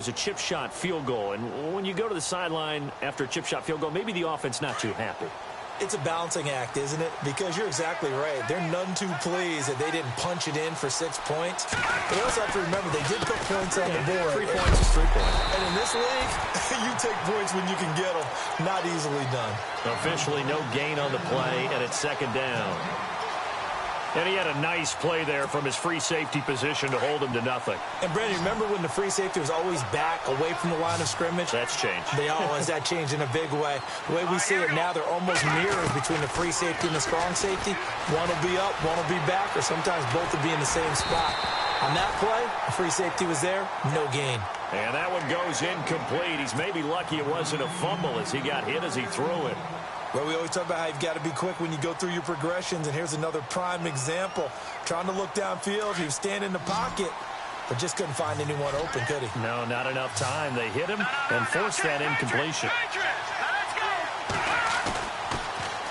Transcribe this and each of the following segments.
was a chip shot field goal. And when you go to the sideline after a chip shot field goal, maybe the offense not too happy. It's a balancing act, isn't it? Because you're exactly right. They're none too pleased that they didn't punch it in for 6 points. But you also have to remember they did put points on the board. 3 points is 3 points. And in this league, you take points when you can get them. Not easily done. Officially no gain on the play, and it's second down. And he had a nice play there from his free safety position to hold him to nothing. And, Brandon, remember when the free safety was always back away from the line of scrimmage? That's changed. That changed in a big way. The way we see it now, they're almost mirrors between the free safety and the strong safety. One will be up, one will be back, or sometimes both will be in the same spot. On that play, the free safety was there, no gain. And that one goes incomplete. He's maybe lucky it wasn't a fumble as he got hit as he threw it. Well, we always talk about how you've got to be quick when you go through your progressions, and here's another prime example. Trying to look downfield, he was standing in the pocket, but just couldn't find anyone open, could he? No, not enough time. They hit him and forced that incompletion.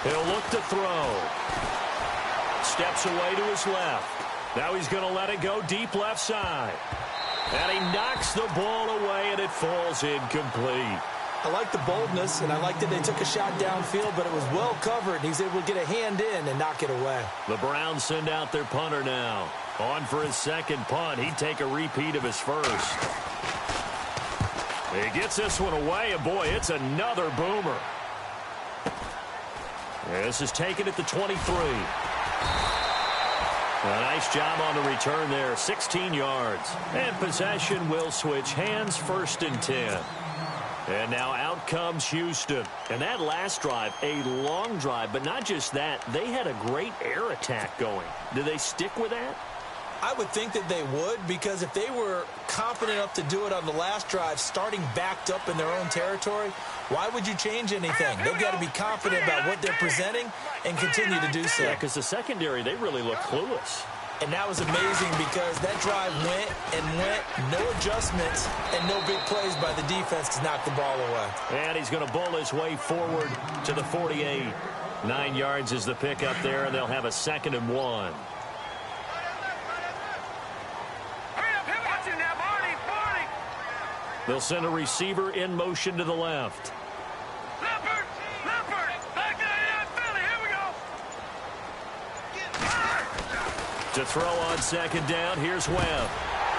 He'll look to throw. Steps away to his left. Now he's going to let it go deep left side. And he knocks the ball away, and it falls incomplete. I like the boldness, and I like that they took a shot downfield, but it was well covered. He's able to get a hand in and knock it away. The Browns send out their punter now. On for his second punt. He'd take a repeat of his first. He gets this one away, and boy, it's another boomer. This is taken at the 23. A nice job on the return there, 16 yards. And possession will switch hands, 1st and 10. And now out comes Houston. And that last drive, a long drive, but not just that. They had a great air attack going. Do they stick with that? I would think that they would, because if they were confident enough to do it on the last drive, starting backed up in their own territory, why would you change anything? They've got to be confident about what they're presenting and continue to do so. Yeah, because the secondary, they really look clueless. And that was amazing because that drive went and went, no adjustments, and no big plays by the defense to knock the ball away. And he's going to bull his way forward to the 48. 9 yards is the pickup there, and they'll have a 2nd and 1. They'll send a receiver in motion to the left. To throw on 2nd down, here's Webb.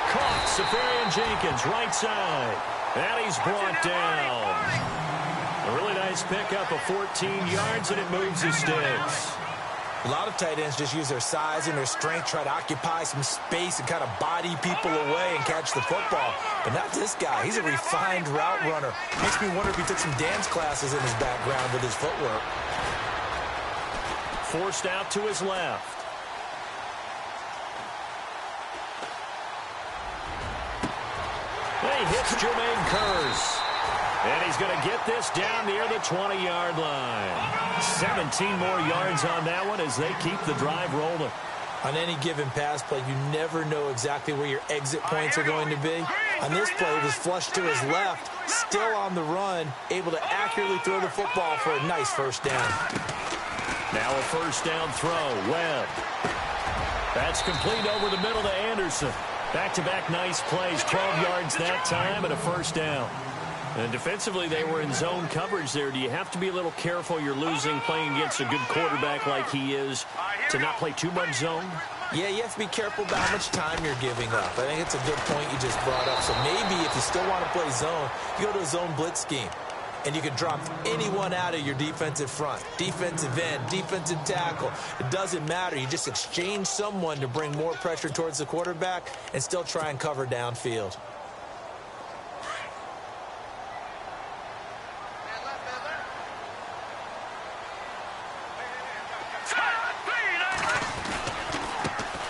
Caught, Safarian-Jenkins, right side. And he's brought down. A really nice pickup of 14 yards, and it moves the sticks. A lot of tight ends just use their size and their strength, try to occupy some space and kind of body people away and catch the football. But not this guy. He's a refined route runner. Makes me wonder if he took some dance classes in his background with his footwork. Forced out to his left. He hits Jermaine Kearse. And he's going to get this down near the 20-yard line. 17 more yards on that one as they keep the drive rolling. On any given pass play, you never know exactly where your exit points are going to be. On this play, it was flushed to his left, still on the run, able to accurately throw the football for a nice 1st down. Now a 1st down throw. Webb. That's complete over the middle to Anderson. Back-to-back nice plays, 12 yards that time and a 1st down. And defensively, they were in zone coverage there. Do you have to be a little careful? You're losing playing against a good quarterback like he is to not play too much zone? Yeah, you have to be careful about how much time you're giving up. I think it's a good point you just brought up. So maybe if you still want to play zone, you go to a zone blitz scheme. And you can drop anyone out of your defensive front. Defensive end, defensive tackle. It doesn't matter. You just exchange someone to bring more pressure towards the quarterback and still try and cover downfield.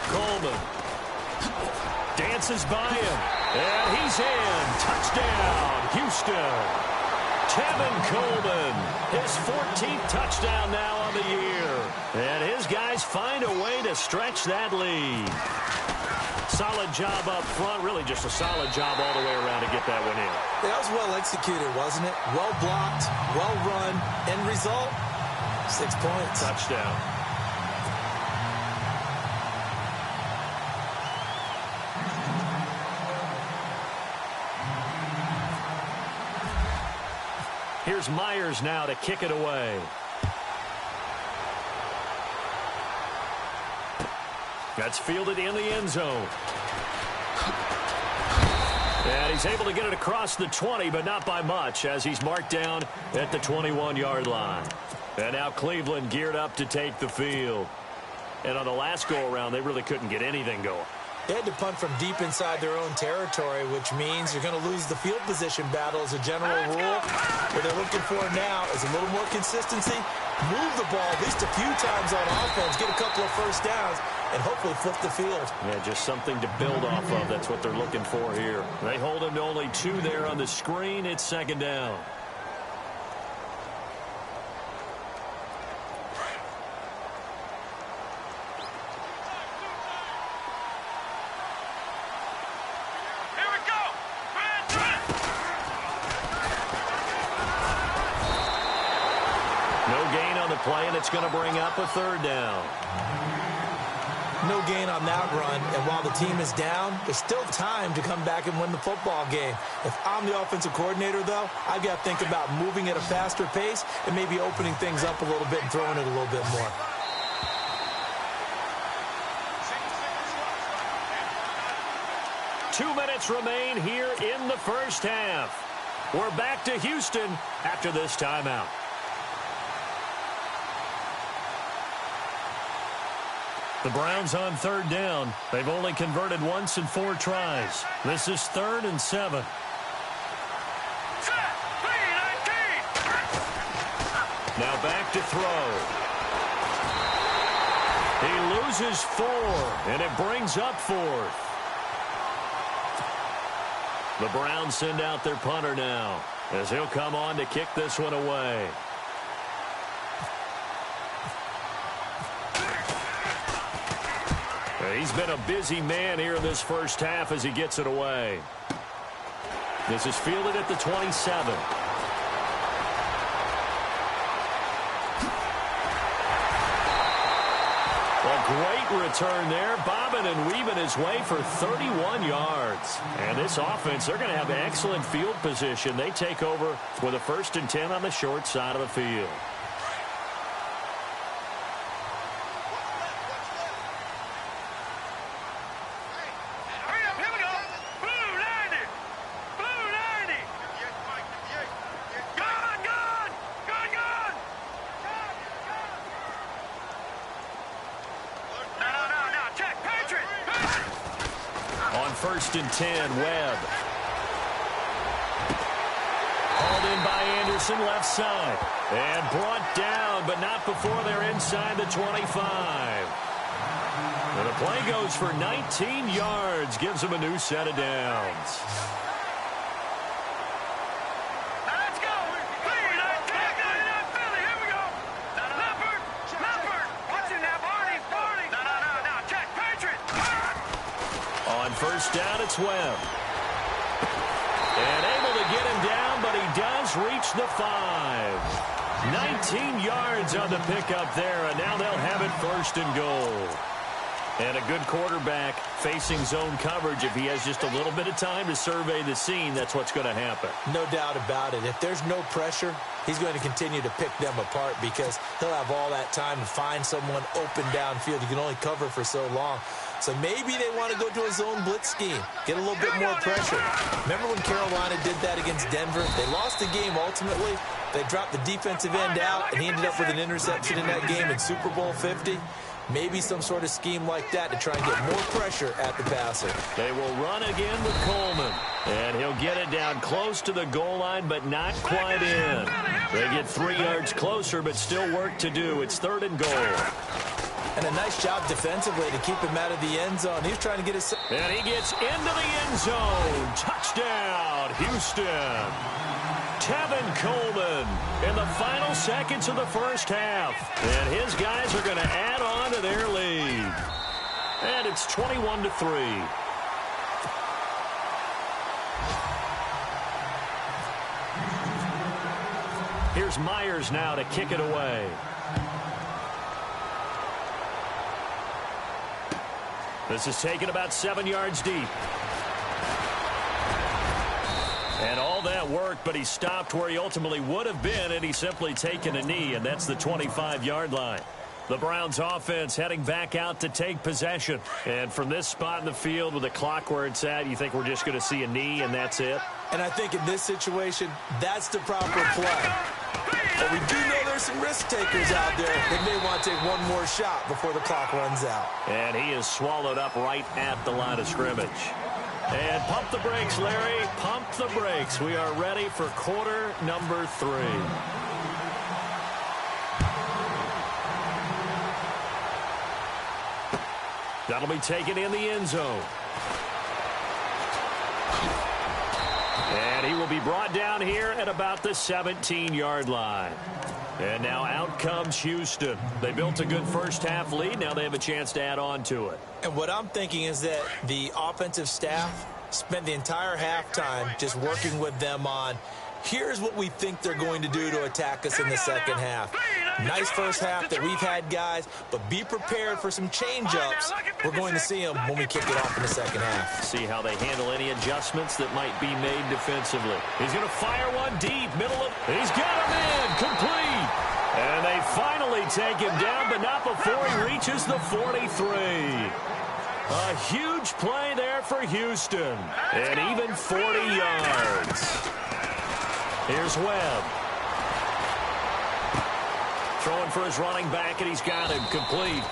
Coleman dances by him, and he's in. Touchdown, Houston. Tevin Coleman, his 14th touchdown now on the year. And his guys find a way to stretch that lead. Solid job up front, really just a solid job all the way around to get that one in. That was well executed, wasn't it? Well blocked, well run. End result, 6 points. Touchdown. Here's Myers now to kick it away. That's fielded in the end zone. And he's able to get it across the 20, but not by much, as he's marked down at the 21-yard line. And now Cleveland geared up to take the field. And on the last go-around, they really couldn't get anything going. They had to punt from deep inside their own territory, which means you're going to lose the field position battle as a general rule. What they're looking for now is a little more consistency, move the ball at least a few times on offense, get a couple of first downs, and hopefully flip the field. Yeah, just something to build off of. That's what they're looking for here. They hold him to only 2 there on the screen. It's second down. Play, and it's going to bring up a third down. No gain on that run, and while the team is down, there's still time to come back and win the football game. If I'm the offensive coordinator, though, I've got to think about moving at a faster pace and maybe opening things up a little bit and throwing it a little bit more. Two minutes remain here in the first half. We're back to Houston after this timeout. The Browns on third down. They've only converted once in 4 tries. This is 3rd and 7. Now back to throw. He loses 4, and it brings up 4th. The Browns send out their punter now, as he'll come on to kick this one away. He's been a busy man here in this first half as he gets it away. This is fielded at the 27. A great return there, bobbing and weaving his way for 31 yards. And this offense, they're going to have excellent field position. They take over with a 1st and 10 on the short side of the field. On 1st and 10, Webb. Hauled in by Anderson, left side. And brought down, but not before they're inside the 25. And the play goes for 19 yards, gives them a new set of downs. First down, it's Webb. And able to get him down, but he does reach the 5. 19 yards on the pickup there, and now they'll have it 1st and goal. And a good quarterback facing zone coverage. If he has just a little bit of time to survey the scene, that's what's going to happen. No doubt about it. If there's no pressure, he's going to continue to pick them apart because he'll have all that time to find someone open downfield. You can only cover for so long. So maybe they want to go to a zone blitz scheme, get a little bit more pressure. Remember when Carolina did that against Denver? They lost the game ultimately. They dropped the defensive end out, and he ended up with an interception in that game in Super Bowl 50. Maybe some sort of scheme like that to try and get more pressure at the passer. They will run again with Coleman. And he'll get it down close to the goal line, but not quite in. They get 3 yards closer, but still work to do. It's 3rd and goal. And a nice job defensively to keep him out of the end zone. He's trying to get his... And he gets into the end zone. Touchdown, Houston. Tevin Coleman in the final seconds of the first half. And his guys are going to add on to their lead. And it's 21-3. Here's Myers now to kick it away. This is taken about 7 yards deep. And all that work, but he stopped where he ultimately would have been, and he's simply taken a knee, and that's the 25-yard line. The Browns offense heading back out to take possession. And from this spot in the field with the clock where it's at, you think we're just going to see a knee and that's it? And I think in this situation, that's the proper play. But we do know there's some risk takers out there that may want to take one more shot before the clock runs out. And he is swallowed up right at the line of scrimmage. And pump the brakes, Larry. Pump the brakes. We are ready for quarter number 3. That'll be taken in the end zone. And he will be brought down here at about the 17-yard line. And now out comes Houston. They built a good first-half lead. Now they have a chance to add on to it. And what I'm thinking is that the offensive staff spent the entire halftime just working with them on, here's what we think they're going to do to attack us in the second half. Nice first half that we've had, guys, but be prepared for some change-ups. We're going to see them when we kick it off in the second half. See how they handle any adjustments that might be made defensively. He's going to fire one deep, middle of, he's got him in, complete. And they finally take him down, but not before he reaches the 43. A huge play there for Houston. And even 40 yards. Here's Webb. Throwing for his running back, and he's got him complete.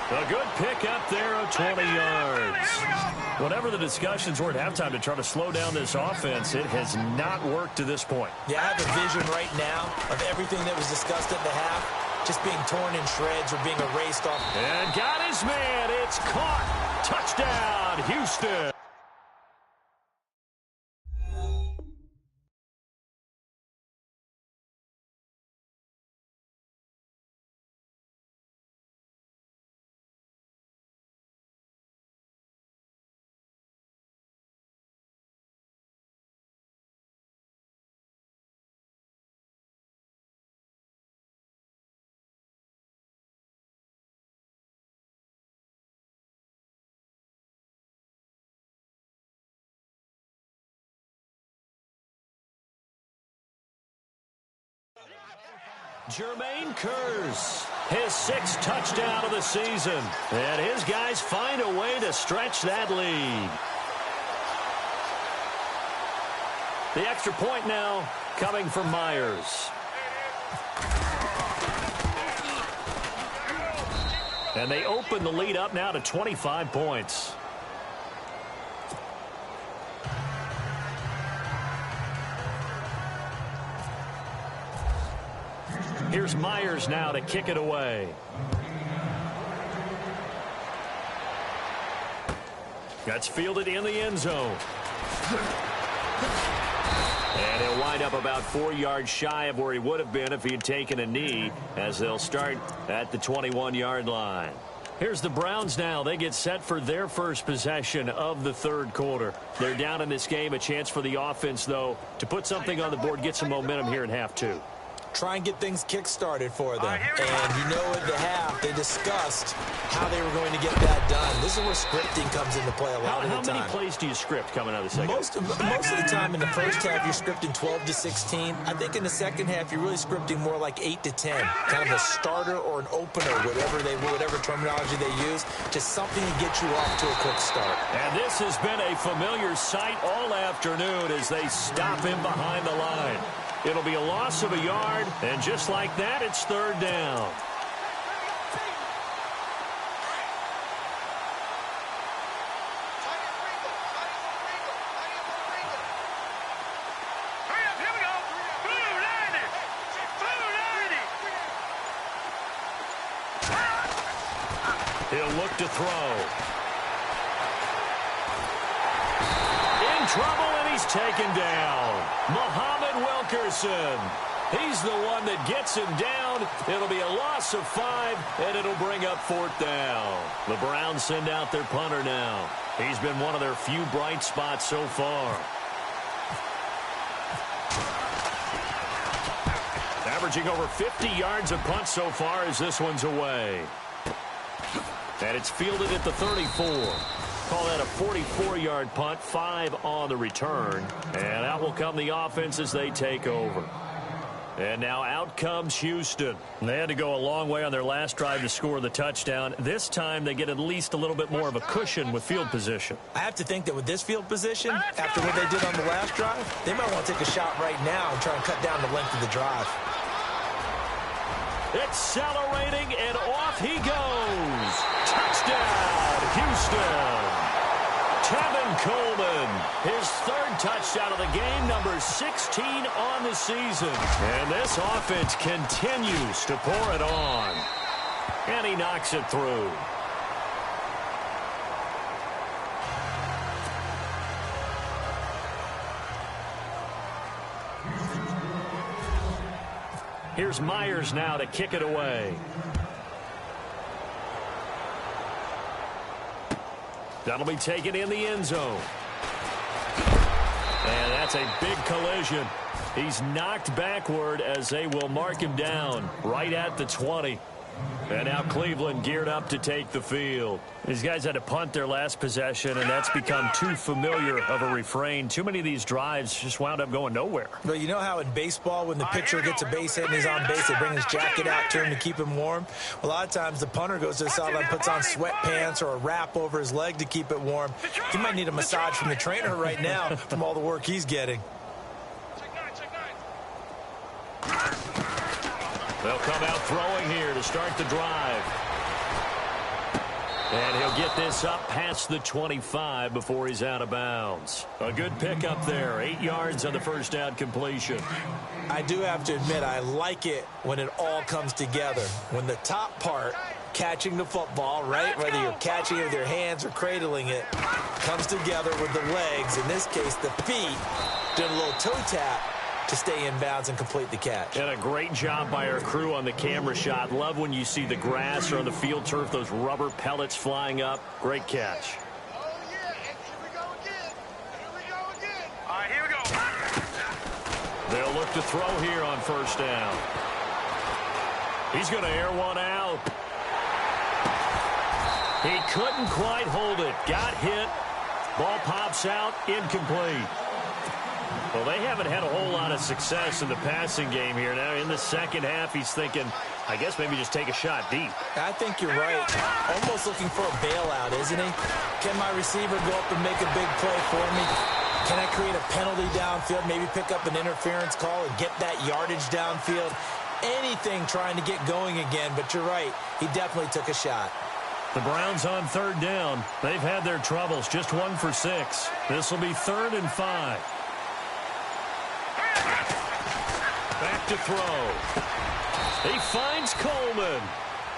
A good pickup there of 20 yards. Whatever the discussions were at halftime to try to slow down this offense, it has not worked to this point. Yeah, I have a vision right now of everything that was discussed at the half just being torn in shreds or being erased off. And got his man. It's caught. Touchdown, Houston. Jermaine Kearse, his 6th touchdown of the season. And his guys find a way to stretch that lead. The extra point now coming from Myers. And they open the lead up now to 25 points. Here's Myers now to kick it away. That's fielded in the end zone. And he'll wind up about 4 yards shy of where he would have been if he had taken a knee, as they'll start at the 21-yard line. Here's the Browns now. They get set for their first possession of the third quarter. They're down in this game. A chance for the offense, though, to put something on the board, get some momentum here in half 2. Try and get things kick-started for them. And you know at the half, they discussed how they were going to get that done. This is where scripting comes into play a lot of the time. How many plays do you script coming out of the second? Most of the time in the first half, you're scripting 12 to 16. I think in the second half, you're really scripting more like 8 to 10. Kind of a starter or an opener, whatever terminology they use. Just something to get you off to a quick start. And this has been a familiar sight all afternoon as they stop him behind the line. It'll be a loss of a yard, and just like that, it's third down. He'll look to throw. In trouble, and he's taken down. Muhammad Wilkerson. He's the one that gets him down. It'll be a loss of 5, and it'll bring up 4th down. The Browns send out their punter now. He's been one of their few bright spots so far. Averaging over 50 yards a punt so far as this one's away. And it's fielded at the 34. Call that a 44-yard punt, 5 on the return. And out will come the offense as they take over. And now out comes Houston. They had to go a long way on their last drive to score the touchdown. This time they get at least a little bit more of a cushion with field position. I have to think that with this field position, after what they did on the last drive, they might want to take a shot right now and try and cut down the length of the drive. Accelerating, and off he goes. Touchdown, Houston. Tevin Coleman, his 3rd touchdown of the game, number 16 on the season. And this offense continues to pour it on. And he knocks it through. Here's Myers now to kick it away. That'll be taken in the end zone. And that's a big collision. He's knocked backward as they will mark him down right at the 20. And now Cleveland geared up to take the field. These guys had to punt their last possession, and that's become too familiar of a refrain. Too many of these drives just wound up going nowhere. Well, you know how in baseball, when the pitcher gets a base hit and he's on base, they bring his jacket out to him to keep him warm? A lot of times the punter goes to the sideline, puts on sweatpants or a wrap over his leg to keep it warm. He might need a massage from the trainer right now from all the work he's getting. They'll come out throwing here to start the drive. And he'll get this up past the 25 before he's out of bounds. A good pickup there. 8 yards on the first down completion. I do have to admit, I like it when it all comes together. When the top part, catching the football, right, whether you're catching it with your hands or cradling it, comes together with the legs, in this case the feet, doing a little toe tap to stay in bounds and complete the catch. And a great job by our crew on the camera shot. Love when you see the grass or on the field turf, those rubber pellets flying up. Great catch. Oh, yeah. Here we go again. Here we go again. All right, here we go. They'll look to throw here on first down. He's going to air one out. He couldn't quite hold it. Got hit. Ball pops out. Incomplete. Well, they haven't had a whole lot of success in the passing game here. Now, in the second half, he's thinking, I guess maybe just take a shot deep. I think you're right. Almost looking for a bailout, isn't he? Can my receiver go up and make a big play for me? Can I create a penalty downfield, maybe pick up an interference call and get that yardage downfield? Anything trying to get going again, but you're right. He definitely took a shot. The Browns on third down. They've had their troubles, just 1 for 6. This will be 3rd and 5. Back to throw. He finds Coleman.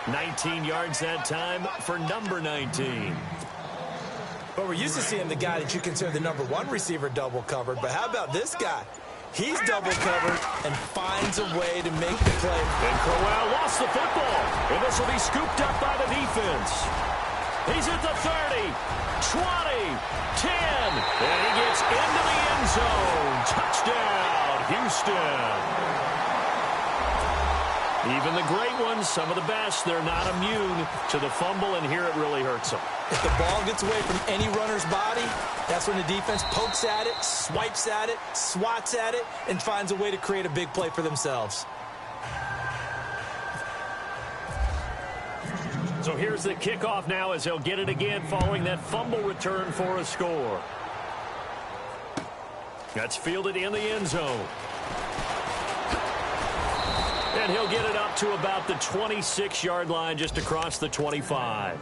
19 yards that time for number 19. But we're used to seeing the guy that you consider the number 1 receiver double covered. But how about this guy? He's double covered and finds a way to make the play. And Crowell lost the football. And this will be scooped up by the defense. He's at the 30, 20, 10. And he gets into the end zone. Touchdown, Houston. Even the great ones, some of the best, they're not immune to the fumble, and here it really hurts them. If the ball gets away from any runner's body, that's when the defense pokes at it, swipes at it, swats at it, and finds a way to create a big play for themselves. So here's the kickoff now as they'll get it again following that fumble return for a score. That's fielded in the end zone. And he'll get it up to about the 26-yard line just across the 25.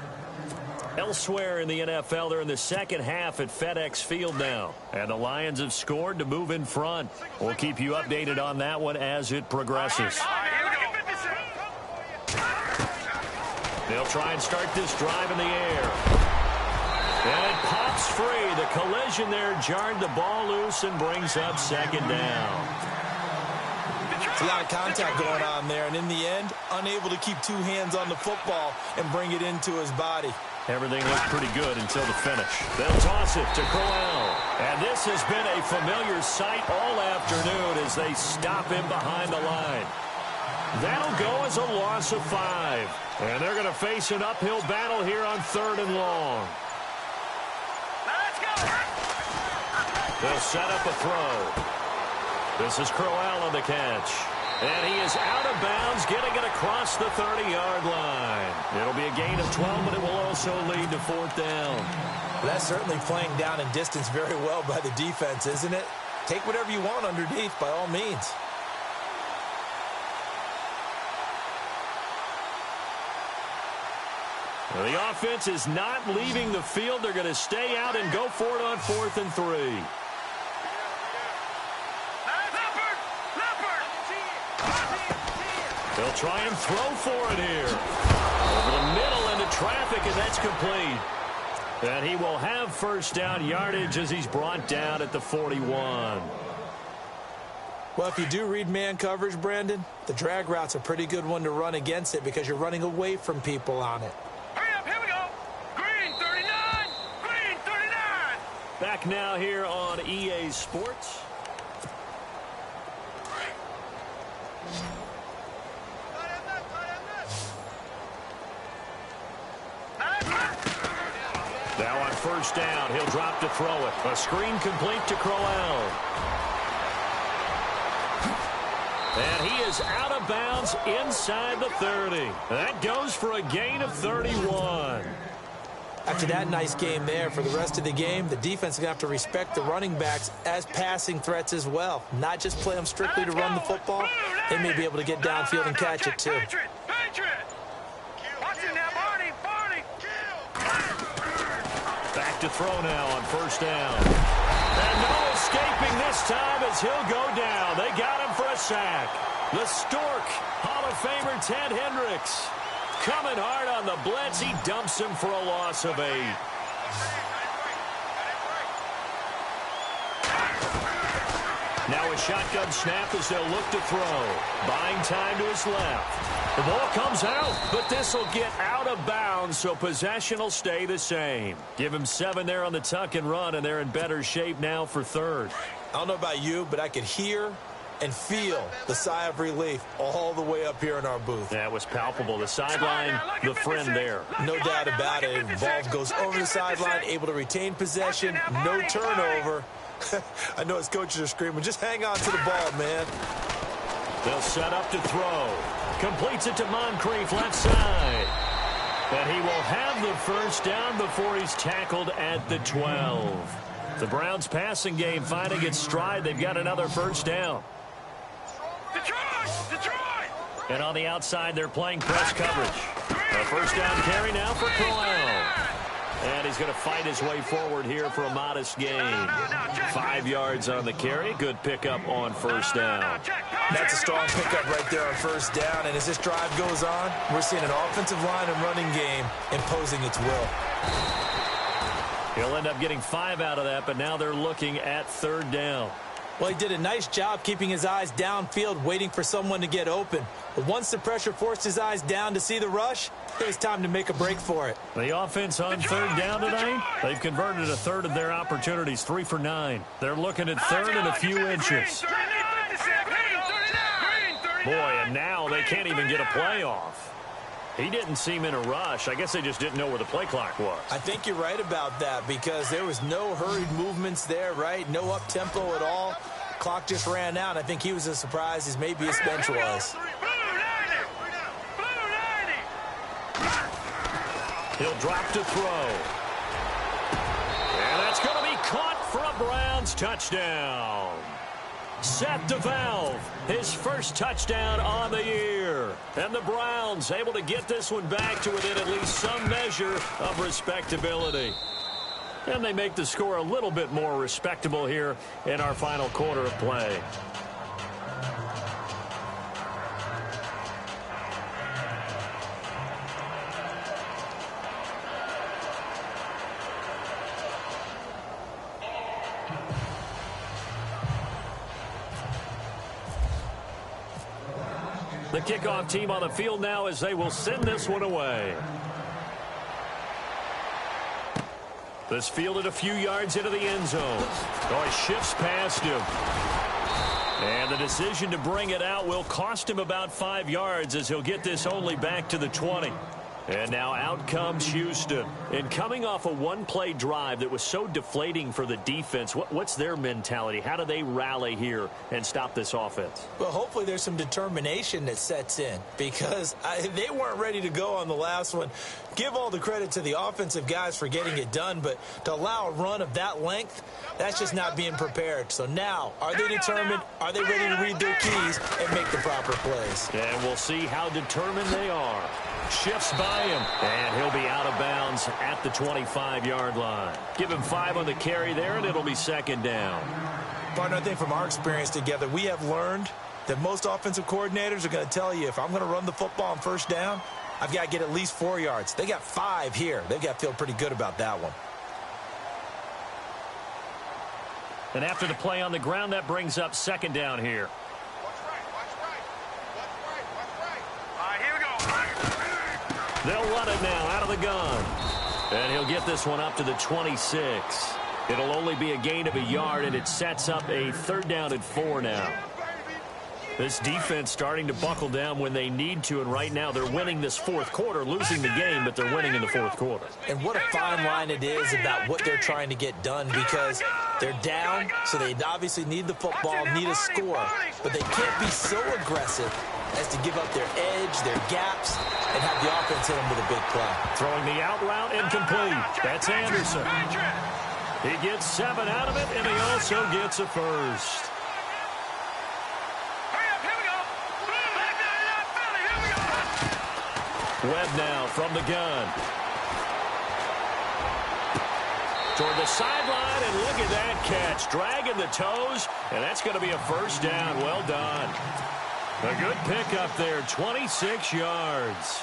Elsewhere in the NFL, they're in the second half at FedEx Field now. And the Lions have scored to move in front. We'll keep you updated on that one as it progresses. They'll try and start this drive in the air. And it pops free. The collision there jarred the ball loose and brings up second down. It's a lot of contact going on there, and in the end, unable to keep 2 hands on the football and bring it into his body. Everything looked pretty good until the finish. They'll toss it to Crowell. And this has been a familiar sight all afternoon as they stop him behind the line. That'll go as a loss of 5. And they're going to face an uphill battle here on 3rd and long. They'll set up a throw. This is Crowell on the catch. And he is out of bounds, getting it across the 30-yard line. It'll be a gain of 12, but it will also lead to 4th down. That's certainly playing down in distance very well by the defense, isn't it? Take whatever you want underneath, by all means. Well, the offense is not leaving the field. They're going to stay out and go for it on 4th and 3. They'll try and throw for it here. Over the middle into traffic, and that's complete. And he will have 1st down yardage as he's brought down at the 41. Well, if you do read man coverage, Brandon, the drag route's a pretty good one to run against it because you're running away from people on it. Hurry up, here we go. Green 39, green 39. Back now here on EA Sports. Now on 1st down, he'll drop to throw it. A screen complete to Crowell. And he is out of bounds inside the 30. That goes for a gain of 31. After that nice game there, for the rest of the game, the defense is going to have to respect the running backs as passing threats as well. Not just play them strictly to run the football. They may be able to get downfield and catch it, too. Back to throw now on 1st down. And no escaping this time as he'll go down. They got him for a sack. The Stork, Hall of Famer Ted Hendricks. Coming hard on the blitz. He dumps him for a loss of 8. Now a shotgun snap as they'll look to throw. Buying time to his left. The ball comes out, but this will get out of bounds, so possession will stay the same. Give him 7 there on the tuck and run, and they're in better shape now for 3rd. I don't know about you, but I could hear and feel the sigh of relief all the way up here in our booth. That was palpable. The sideline, the friend there. No doubt about it. Ball goes over the sideline, able to retain possession, no turnover. I know his coaches are screaming, just hang on to the ball, man. They'll set up to throw. Completes it to Moncrief, left side. And he will have the 1st down before he's tackled at the 12. The Browns passing game finding its stride. They've got another 1st down. Detroit! And on the outside, they're playing press coverage. A 1st down carry now for Crowell. And he's going to fight his way forward here for a modest gain. 5 yards on the carry. Good pickup on 1st down. That's a strong pickup right there on 1st down. And as this drive goes on, we're seeing an offensive line and running game imposing its will. He'll end up getting 5 out of that, but now they're looking at 3rd down. Well, he did a nice job keeping his eyes downfield, waiting for someone to get open. But once the pressure forced his eyes down to see the rush, it was time to make a break for it. The offense on 3rd down tonight, they've converted a 1/3 of their opportunities, 3 for 9. They're looking at 3rd and a few inches. Boy, and now they can't even get a play off. He didn't seem in a rush. I guess they just didn't know where the play clock was. I think you're right about that because there was no hurried movements there, right? No up-tempo at all. Clock just ran out. I think he was as surprised as maybe his bench was. He'll drop to throw. And that's going to be caught for a Browns touchdown. Seth DeValve, his 1st touchdown on the year. And the Browns able to get this one back to within at least some measure of respectability. And they make the score a little bit more respectable here in our final quarter of play. The kickoff team on the field now as they will send this one away. This fielded a few yards into the end zone. Oh, he shifts past him. And the decision to bring it out will cost him about 5 yards as he'll get this only back to the 20. And now out comes Houston. And coming off a one-play drive that was so deflating for the defense, what's their mentality? How do they rally here and stop this offense? Well, hopefully there's some determination that sets in because they weren't ready to go on the last one. Give all the credit to the offensive guys for getting it done, but to allow a run of that length, that's just not being prepared. So now, are they determined? Are they ready to read their keys and make the proper plays? And we'll see how determined they are. Shifts by him, and he'll be out of bounds at the 25-yard line. Give him 5 on the carry there, and it'll be second down. Partner, I think from our experience together, we have learned that most offensive coordinators are going to tell you, if I'm going to run the football on first down, I've got to get at least 4 yards. They got 5 here. They've got to feel pretty good about that one. And after the play on the ground, that brings up second down here. They'll run it now out of the gun. And he'll get this one up to the 26. It'll only be a gain of a yard, and it sets up a 3rd down and 4 now. This defense starting to buckle down when they need to, and right now they're winning this 4th quarter, losing the game, but they're winning in the 4th quarter. And what a fine line it is about what they're trying to get done, because they're down, so they obviously need the football, need a score, but they can't be so aggressive as to give up their edge, their gaps, and have the offense hit them with a big play. Throwing the out route incomplete. That's Anderson. He gets 7 out of it, and he also gets a first. Webb now from the gun. Toward the sideline, and look at that catch. Dragging the toes, and that's going to be a first down. Well done. A good pickup there, 26 yards.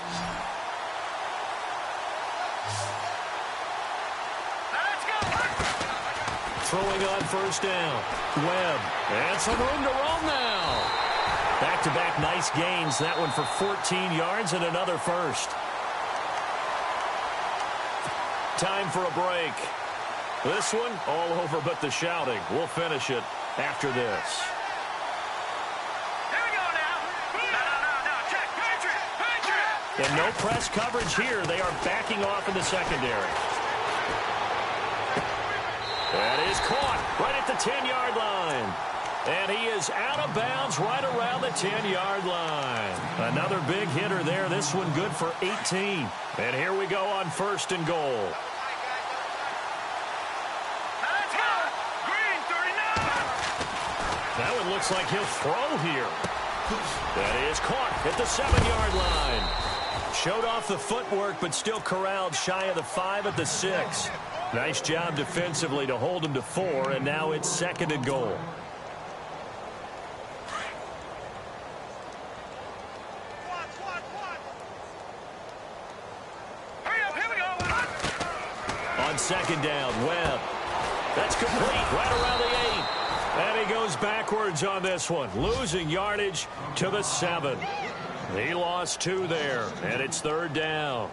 Throwing on first down. Webb, and some room to roam now. Back-to-back nice gains. That one for 14 yards and another first. Time for a break. This one all over but the shouting. We'll finish it after this. And no press coverage here. They are backing off in the secondary. That is caught right at the 10-yard line. And he is out of bounds right around the 10-yard line. Another big hitter there. This one good for 18. And here we go on 1st and goal. That one looks like he'll throw here. That is caught at the 7-yard line. Showed off the footwork, but still corralled shy of the 5 at the 6. Nice job defensively to hold him to 4, and now it's 2nd and goal. On 2nd down, Webb. That's complete right around the 8. And he goes backwards on this one, losing yardage to the 7. He lost 2 there, and it's 3rd down.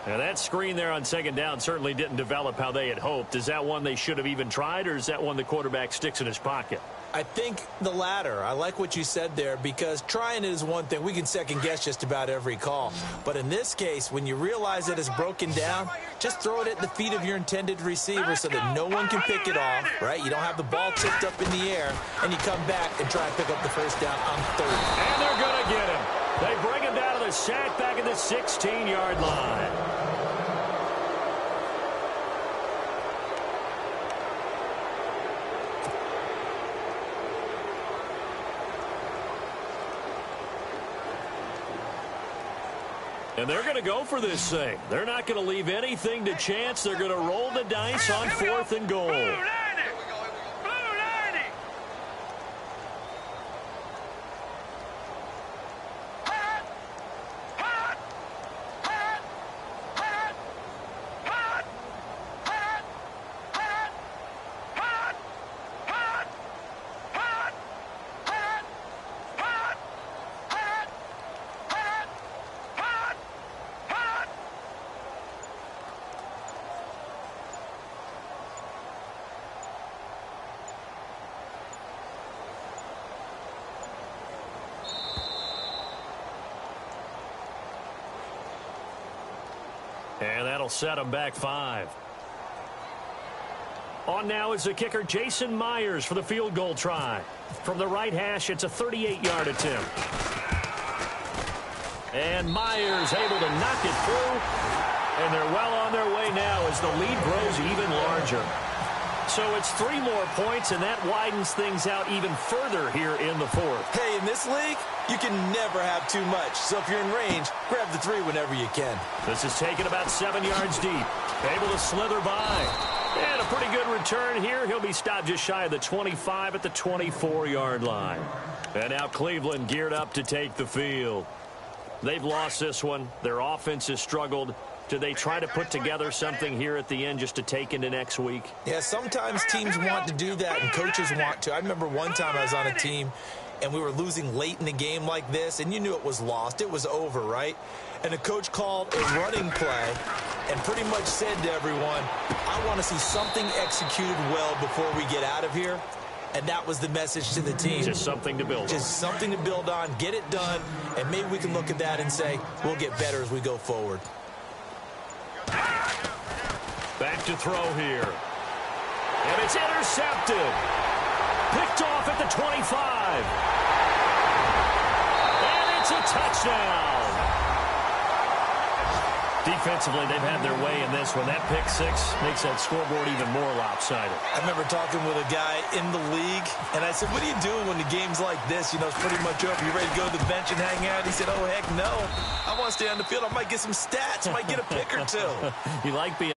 And that screen there on 2nd down certainly didn't develop how they had hoped. Is that one they should have even tried, or is that one the quarterback sticks in his pocket? I think the latter. I like what you said there, because trying it is one thing. We can second-guess just about every call. But in this case, when you realize it is broken down, just throw it at the feet of your intended receiver so that no one can pick it off, right? You don't have the ball tipped up in the air, and you come back and try and pick up the first down on 3rd. And they're going to get him. They bring him down to the sack back at the 16-yard line. And they're going to go for this thing. They're not going to leave anything to chance. They're going to roll the dice on 4th and goal. And that'll set them back 5. On now is the kicker, Jason Myers, for the field goal try. From the right hash, it's a 38-yard attempt. And Myers able to knock it through. And they're well on their way now as the lead grows even larger. So it's 3 more points, and that widens things out even further here in the 4th. Hey, in this league, you can never have too much. So if you're in range, grab the 3 whenever you can. This is taken about 7 yards deep. Able to slither by. And a pretty good return here. He'll be stopped just shy of the 25 at the 24-yard line. And now Cleveland geared up to take the field. They've lost this one. Their offense has struggled. Do they try to put together something here at the end just to take into next week? Yeah, sometimes teams want to do that and coaches want to. I remember one time I was on a team and we were losing late in the game like this, and you knew it was lost. It was over, right? And the coach called a running play and pretty much said to everyone, I want to see something executed well before we get out of here. And that was the message to the team. Just something to build on. Just something to build on, get it done, and maybe we can look at that and say, we'll get better as we go forward. Back to throw here. And it's intercepted. Picked off at the 25. And it's a touchdown. Defensively, they've had their way in this one. That pick 6 makes that scoreboard even more lopsided. I remember talking with a guy in the league, and I said, what are you doing when the game's like this? You know, it's pretty much over. You ready to go to the bench and hang out? He said, oh, heck no. I want to stay on the field. I might get some stats. I might get a pick or 2. You like being